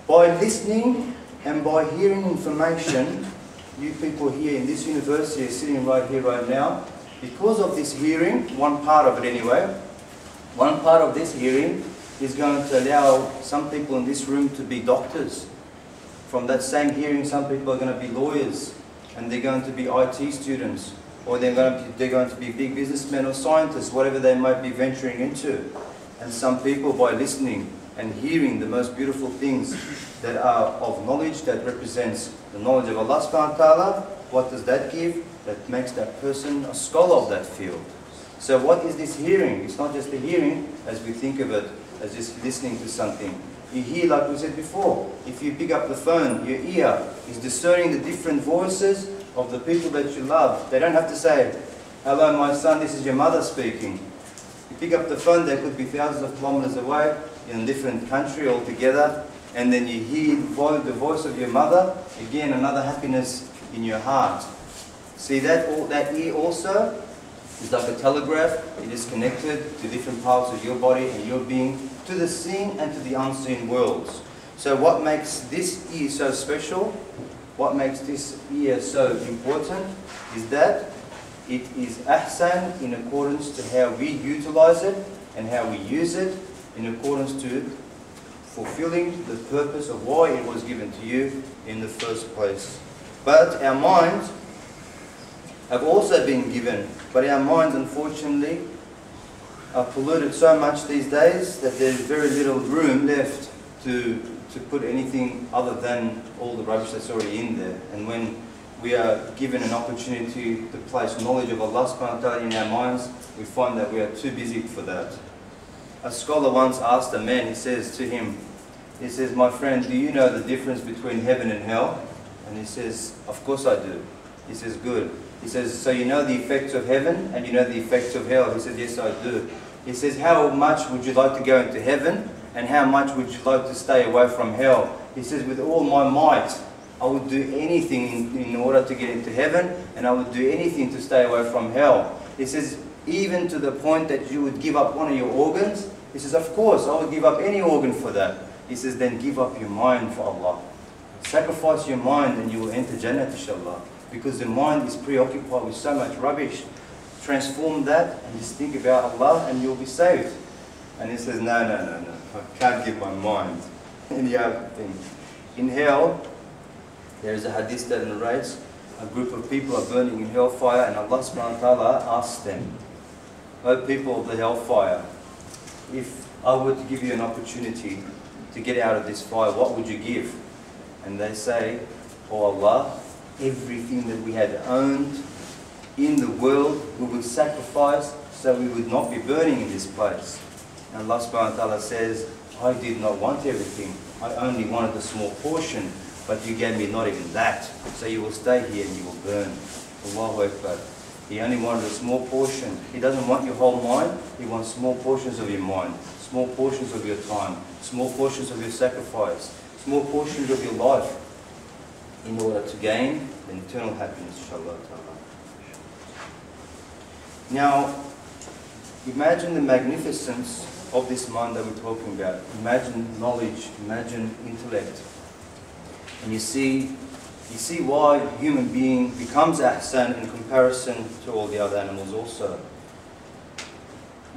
By listening and by hearing information, you people here in this university are sitting right here, right now, because of this hearing, one part of it anyway, one part of this hearing is going to allow some people in this room to be doctors. From that same hearing, some people are going to be lawyers, and they're going to be IT students, or they're going to be big businessmen or scientists, whatever they might be venturing into. And some people, by listening and hearing the most beautiful things that are of knowledge, that represents the knowledge of Allah subhanahu wa ta'ala, what does that give? That makes that person a scholar of that field. So what is this hearing? It's not just the hearing as we think of it, as just listening to something. You hear, like we said before, if you pick up the phone, your ear is discerning the different voices of the people that you love. They don't have to say, "Hello my son, this is your mother speaking." You pick up the phone, they could be thousands of kilometers away, in a different country altogether, and then you hear the voice of your mother, again another happiness in your heart. See that ear also is like a telegraph. It is connected to different parts of your body and your being, to the seen and to the unseen worlds. So what makes this ear so special, what makes this ear so important, is that it is ahsan in accordance to how we utilize it and how we use it, in accordance to fulfilling the purpose of why it was given to you in the first place. But our minds have also been given, but our minds unfortunately are polluted so much these days that there's very little room left to put anything other than all the rubbish that's already in there. And when we are given an opportunity to place knowledge of Allah subhanahu wa ta'ala in our minds, we find that we are too busy for that. A scholar once asked a man, he says to him, he says, "My friend, do you know the difference between heaven and hell?" And he says, "Of course I do." He says, "Good." He says, "So you know the effects of heaven and you know the effects of hell?" He says, "Yes, I do." He says, "How much would you like to go into heaven and how much would you like to stay away from hell?" He says, "With all my might, I would do anything in order to get into heaven, and I would do anything to stay away from hell." He says, "Even to the point that you would give up one of your organs?" He says, "Of course, I would give up any organ for that." He says, "Then give up your mind for Allah. Sacrifice your mind and you will enter Jannah, inshallah." Because the mind is preoccupied with so much rubbish. Transform that and just think about Allah and you'll be saved. And he says, no, I can't give my mind any other thing. In hell, there is a hadith that narrates a group of people are burning in hellfire, and Allah subhanahu wa ta'ala asks them, "O people of the hellfire, if I were to give you an opportunity to get out of this fire, what would you give?" And they say, "Oh Allah, everything that we had owned in the world we would sacrifice so we would not be burning in this place." And Allah subhanahu wa ta'ala says, "I did not want everything. I only wanted a small portion, but you gave me not even that. So you will stay here and you will burn." Allahu Akbar. He only wanted a small portion. He doesn't want your whole mind. He wants small portions of your mind, small portions of your time, small portions of your sacrifice, small portions of your life, in order to gain an eternal happiness, inshallah ta'ala. Now, imagine the magnificence of this mind that we're talking about. Imagine knowledge, imagine intellect. And you see why a human being becomes ahsan in comparison to all the other animals also.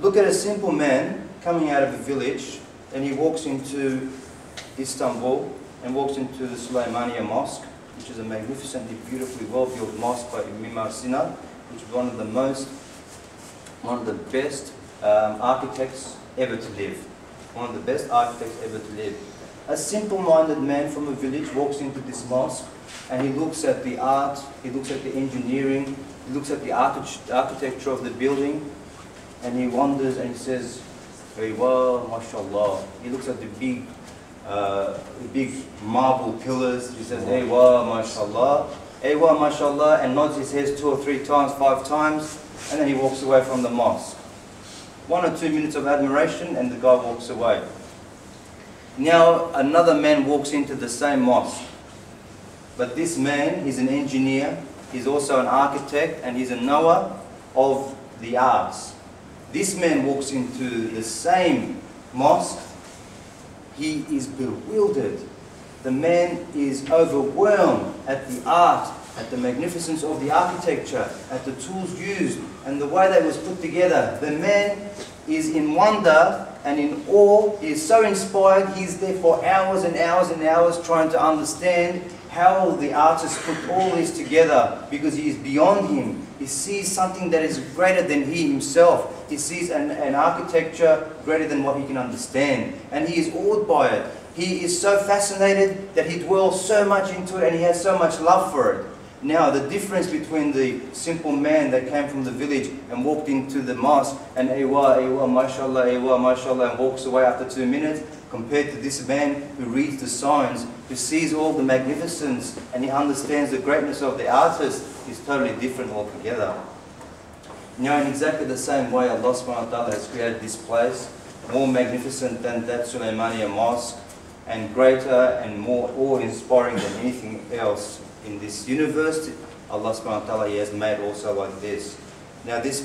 Look at a simple man coming out of a village, and he walks into Istanbul and walks into the Sulaimaniya Mosque, which is a magnificently, beautifully well-built mosque by Imam Sina, which is one of the best architects ever to live. One of the best architects ever to live. A simple-minded man from a village walks into this mosque, and he looks at the art, he looks at the engineering, he looks at the architecture of the building, and he wonders and he says, "Hey, wow, mashallah." He looks at the big marble pillars. He says, "Hey, wow, mashallah. Hey, wow, mashallah," and nods his head 2 or 3 times, 5 times, and then he walks away from the mosque. 1 or 2 minutes of admiration, and the guy walks away. Now another man walks into the same mosque, but this man, he's an engineer, he's also an architect, and he's a knower of the arts. This man walks into the same mosque. He is bewildered. The man is overwhelmed at the art, at the magnificence of the architecture, at the tools used, and the way that was put together. The man is in wonder and in awe. He is so inspired, he's there for hours and hours and hours trying to understand how the artist put all this together, because he is beyond him. He sees something that is greater than he himself. He sees an architecture greater than what he can understand, and he is awed by it. He is so fascinated that he dwells so much into it, and he has so much love for it. Now, the difference between the simple man that came from the village and walked into the mosque and mashallah, mashallah, and walks away after 2 minutes, compared to this man who reads the signs, who sees all the magnificence, and he understands the greatness of the artist, is totally different altogether. Now, in exactly the same way, Allah subhanahu wa ta'ala has created this place, more magnificent than that Sulaimaniya mosque, and greater and more awe-inspiring than anything else in this universe. Allah subhanahu wa ta'ala, He has made also like this. Now these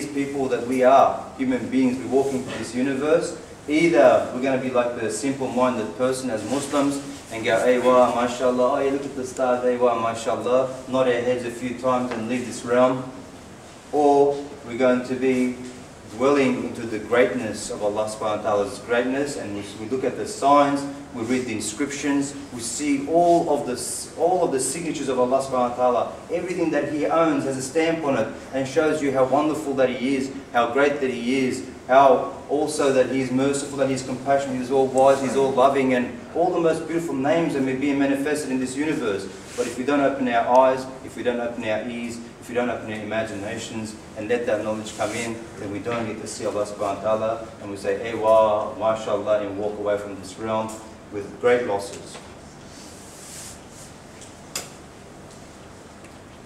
people that we are, human beings, we walk into this universe, either we're going to be like the simple-minded person as Muslims and go, Aywa, mashallah, oh yeah, look at the stars, Aywa, mashallah, nod our heads a few times and leave this realm. Or we're going to be dwelling into the greatness of Allah subhanahu wa ta'ala's greatness, and we look at the signs, we read the inscriptions, we see all of the signatures of Allah subhanahu wa ta'ala. Everything that He owns has a stamp on it and shows you how wonderful that He is, how great that He is, how also that He is merciful, that He is compassionate, He is all wise, He is all loving, and all the most beautiful names that may be manifested in this universe. But if we don't open our eyes, if we don't open our ears, if we don't open our imaginations and let that knowledge come in, then we don't get to see Allah subhanahu wa ta'ala, and we say, Aywa, mashallah, and walk away from this realm with great losses.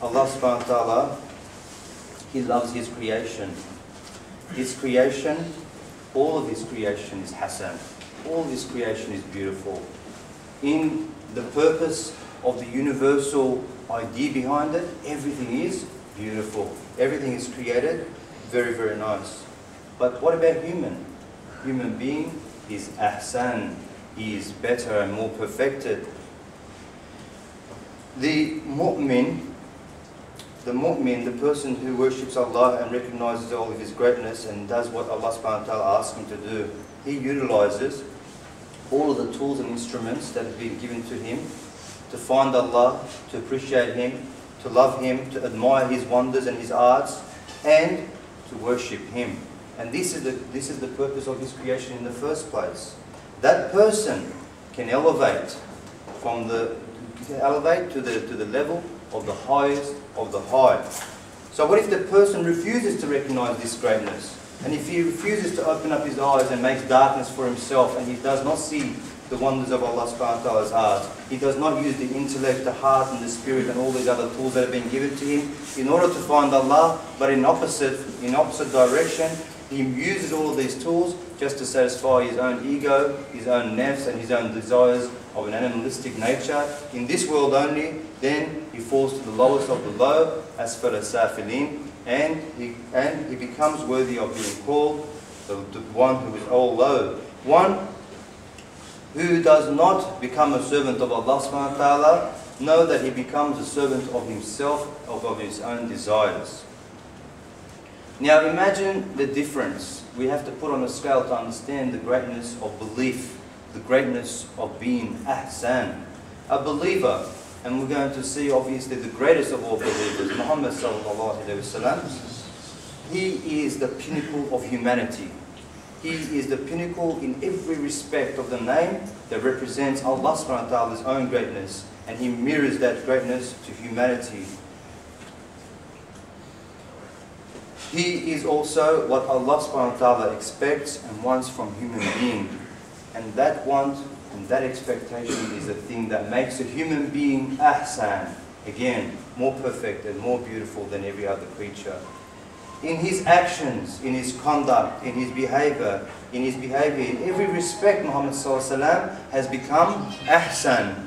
Allah subhanahu wa ta'ala, He loves His creation. His creation, all of His creation is Hasan. All of His creation is beautiful. In the purpose of the universal idea behind it, everything is beautiful. Everything is created very, very nice. But what about human? Human being is ahsan. He is better and more perfected. The mu'min, the person who worships Allah and recognizes all of His greatness and does what Allah subhanahu wa ta'ala asks him to do, he utilizes all of the tools and instruments that have been given to him to find Allah, to appreciate Him, to love Him, to admire His wonders and His arts, and to worship Him. And this is the purpose of His creation in the first place. That person can elevate to the level of the highest of the high. So what if the person refuses to recognize this greatness? And if he refuses to open up his eyes and makes darkness for himself, and he does not see the wonders of Allah subhanahu wa ta'ala's art, he does not use the intellect, the heart and the spirit and all these other tools that have been given to him in order to find Allah, but in opposite direction, he uses all of these tools just to satisfy his own ego, his own nafs and his own desires of an animalistic nature in this world only. Then he falls to the lowest of the low, asfala safilin, and he becomes worthy of being called the one who is all low, one who does not become a servant of Allah subhanahu wa ta'ala. Know that he becomes a servant of himself, of his own desires. Now imagine the difference we have to put on a scale to understand the greatness of belief, the greatness of being ahsan. A believer, and we're going to see obviously the greatest of all believers, Muhammad sallallahu alaihi wasallam. He is the pinnacle of humanity. He is the pinnacle in every respect of the name that represents Allah subhanahu wa ta'ala's own greatness, and he mirrors that greatness to humanity. He is also what Allah subhanahu wa ta'ala expects and wants from human being. And that want and that expectation is the thing that makes a human being ahsan, again, more perfect and more beautiful than every other creature. In his actions, in his conduct, in his behavior, in every respect, Muhammad sallallahu alaihi wasallam has become ahsan.